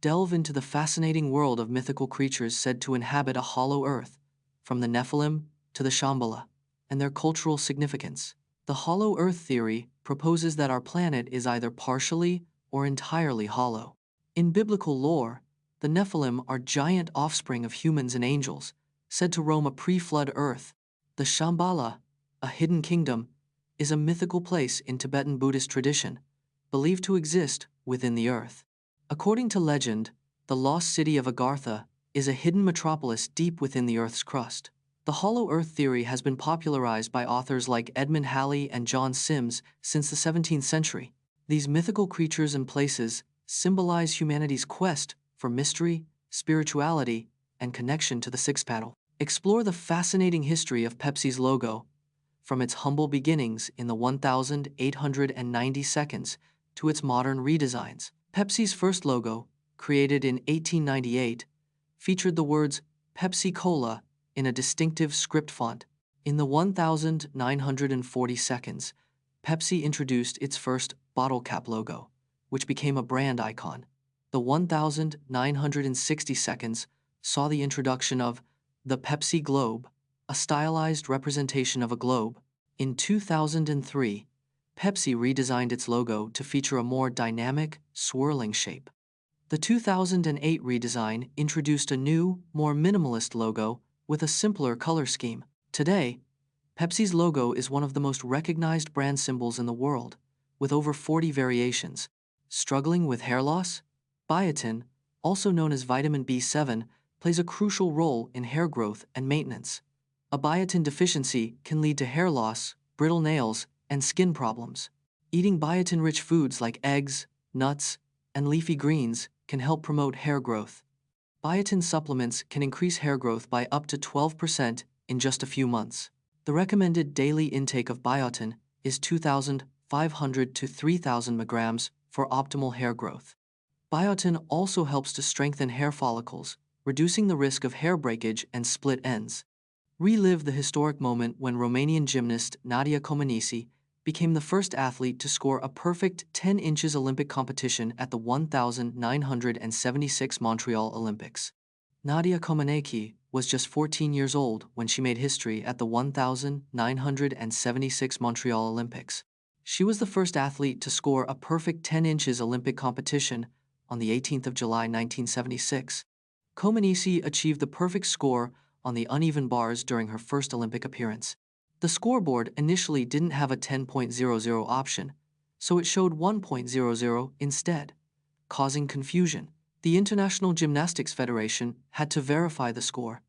delve into the fascinating world of mythical creatures said to inhabit a hollow earth, from the Nephilim to the Shambhala, and their cultural significance. The hollow earth theory proposes that our planet is either partially or entirely hollow. In biblical lore, the Nephilim are giant offspring of humans and angels, said to roam a pre-flood earth. The Shambhala, a hidden kingdom, is a mythical place in Tibetan Buddhist tradition, believed to exist within the earth. According to legend, the lost city of Agartha is a hidden metropolis deep within the Earth's crust. The hollow Earth theory has been popularized by authors like Edmund Halley and John Sims since the 17th century. These mythical creatures and places symbolize humanity's quest for mystery, spirituality, and connection to the sixth paddle. Explore the fascinating history of Pepsi's logo, from its humble beginnings in the 1890 seconds to its modern redesigns. Pepsi's first logo, created in 1898, featured the words Pepsi Cola in a distinctive script font. In the 1940 seconds, Pepsi introduced its first bottle cap logo, which became a brand icon. The 1960 seconds saw the introduction of the Pepsi Globe, a stylized representation of a globe. In 2003, Pepsi redesigned its logo to feature a more dynamic, swirling shape. The 2008 redesign introduced a new, more minimalist logo with a simpler color scheme. Today, Pepsi's logo is one of the most recognized brand symbols in the world, with over 40 variations. Struggling with hair loss? Biotin, also known as vitamin B7, plays a crucial role in hair growth and maintenance. A biotin deficiency can lead to hair loss, brittle nails, and skin problems. Eating biotin-rich foods like eggs, nuts, and leafy greens can help promote hair growth. Biotin supplements can increase hair growth by up to 12% in just a few months. The recommended daily intake of biotin is 2,500 to 3,000 mg for optimal hair growth. Biotin also helps to strengthen hair follicles, reducing the risk of hair breakage and split ends. Relive the historic moment when Romanian gymnast Nadia Comăneci became the first athlete to score a perfect 10 inches Olympic competition at the 1976 Montreal Olympics. Nadia Comăneci was just 14 years old when she made history at the 1976 Montreal Olympics. She was the first athlete to score a perfect 10 inches Olympic competition on the 18th of July 1976. Comăneci achieved the perfect score on the uneven bars during her first Olympic appearance. The scoreboard initially didn't have a 10.00 option, so it showed 1.00 instead, causing confusion. The International Gymnastics Federation had to verify the score,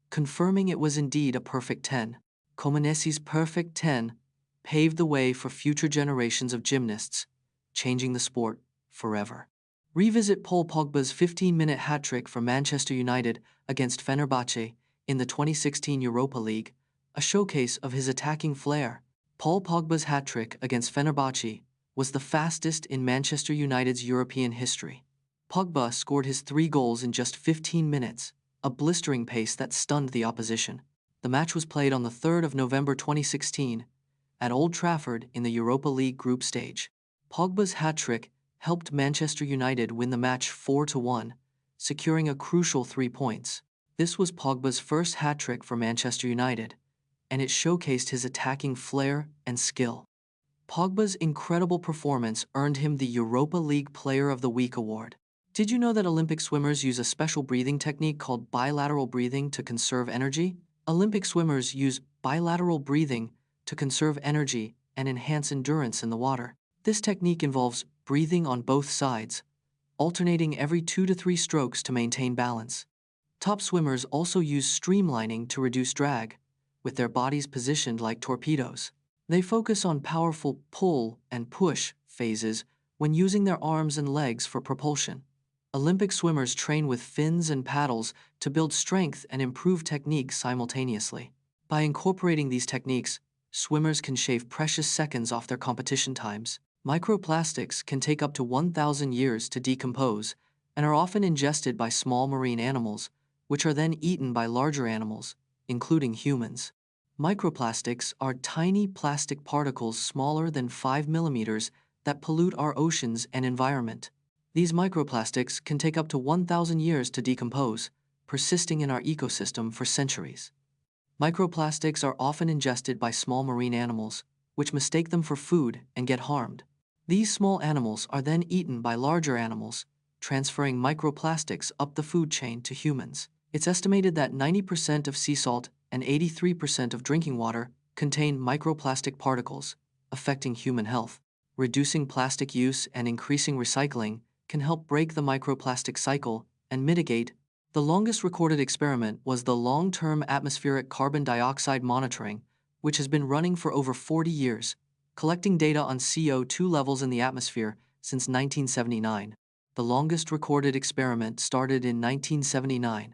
confirming it was indeed a perfect 10. Comăneci's perfect 10 paved the way for future generations of gymnasts, changing the sport forever. Revisit Paul Pogba's 15-minute hat-trick for Manchester United against Fenerbahce in the 2016 Europa League, a showcase of his attacking flair. Paul Pogba's hat-trick against Fenerbahce was the fastest in Manchester United's European history. Pogba scored his 3 goals in just 15 minutes, a blistering pace that stunned the opposition. The match was played on the 3rd of November 2016 at Old Trafford in the Europa League group stage. Pogba's hat-trick helped Manchester United win the match 4-1, securing a crucial 3 points. This was Pogba's first hat-trick for Manchester United, and it showcased his attacking flair and skill. Pogba's incredible performance earned him the Europa League Player of the Week award. Did you know that Olympic swimmers use a special breathing technique called bilateral breathing to conserve energy? Olympic swimmers use bilateral breathing to conserve energy and enhance endurance in the water. This technique involves breathing on both sides, alternating every 2 to 3 strokes to maintain balance. Top swimmers also use streamlining to reduce drag, with their bodies positioned like torpedoes. They focus on powerful pull and push phases when using their arms and legs for propulsion. Olympic swimmers train with fins and paddles to build strength and improve technique simultaneously. By incorporating these techniques, swimmers can shave precious seconds off their competition times. Microplastics can take up to 1,000 years to decompose and are often ingested by small marine animals, which are then eaten by larger animals, including humans. Microplastics are tiny plastic particles smaller than 5 millimeters that pollute our oceans and environment. These microplastics can take up to 1,000 years to decompose, persisting in our ecosystem for centuries. Microplastics are often ingested by small marine animals, which mistake them for food and get harmed. These small animals are then eaten by larger animals, transferring microplastics up the food chain to humans. It's estimated that 90% of sea salt and 83% of drinking water contain microplastic particles, affecting human health. Reducing plastic use and increasing recycling can help break the microplastic cycle and mitigate. The longest recorded experiment was the long-term atmospheric carbon dioxide monitoring, which has been running for over 40 years, collecting data on CO2 levels in the atmosphere since 1979. The longest recorded experiment started in 1979,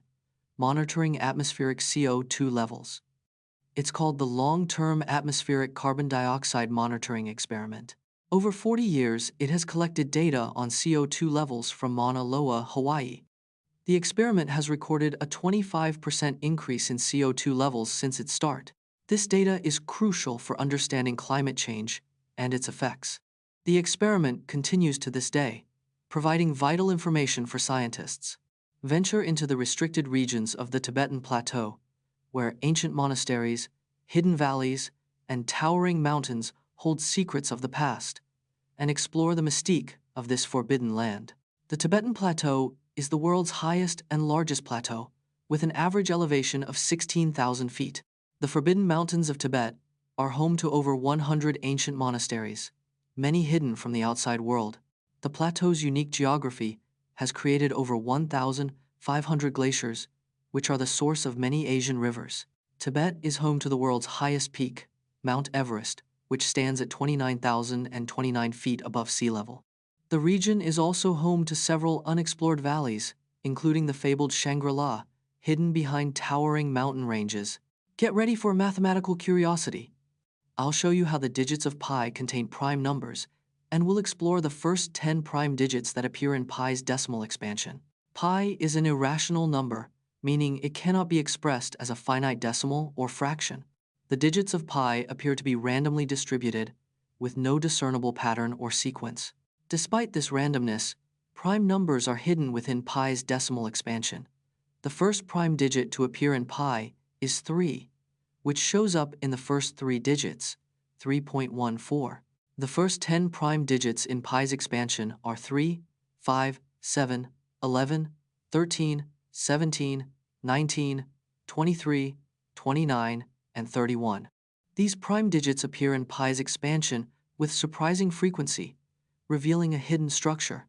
monitoring atmospheric CO2 levels. It's called the Long-Term Atmospheric Carbon Dioxide Monitoring Experiment. Over 40 years, it has collected data on CO2 levels from Mauna Loa, Hawaii. The experiment has recorded a 25% increase in CO2 levels since its start. This data is crucial for understanding climate change and its effects. The experiment continues to this day, providing vital information for scientists. Venture into the restricted regions of the Tibetan Plateau, where ancient monasteries, hidden valleys, and towering mountains hold secrets of the past, and explore the mystique of this forbidden land. The Tibetan Plateau is the world's highest and largest plateau, with an average elevation of 16,000 feet. The Forbidden Mountains of Tibet are home to over 100 ancient monasteries, many hidden from the outside world. The plateau's unique geography has created over 1,500 glaciers, which are the source of many Asian rivers. Tibet is home to the world's highest peak, Mount Everest, which stands at 29,029 feet above sea level. The region is also home to several unexplored valleys, including the fabled Shangri-La, hidden behind towering mountain ranges. Get ready for a mathematical curiosity. I'll show you how the digits of pi contain prime numbers, and we'll explore the first 10 prime digits that appear in pi's decimal expansion. Pi is an irrational number, meaning it cannot be expressed as a finite decimal or fraction. The digits of pi appear to be randomly distributed, with no discernible pattern or sequence. Despite this randomness, prime numbers are hidden within pi's decimal expansion. The first prime digit to appear in pi is 3, which shows up in the first 3 digits, 3.14. The first 10 prime digits in pi's expansion are 3, 5, 7, 11, 13, 17, 19, 23, 29, and 31. These prime digits appear in pi's expansion with surprising frequency, revealing a hidden structure.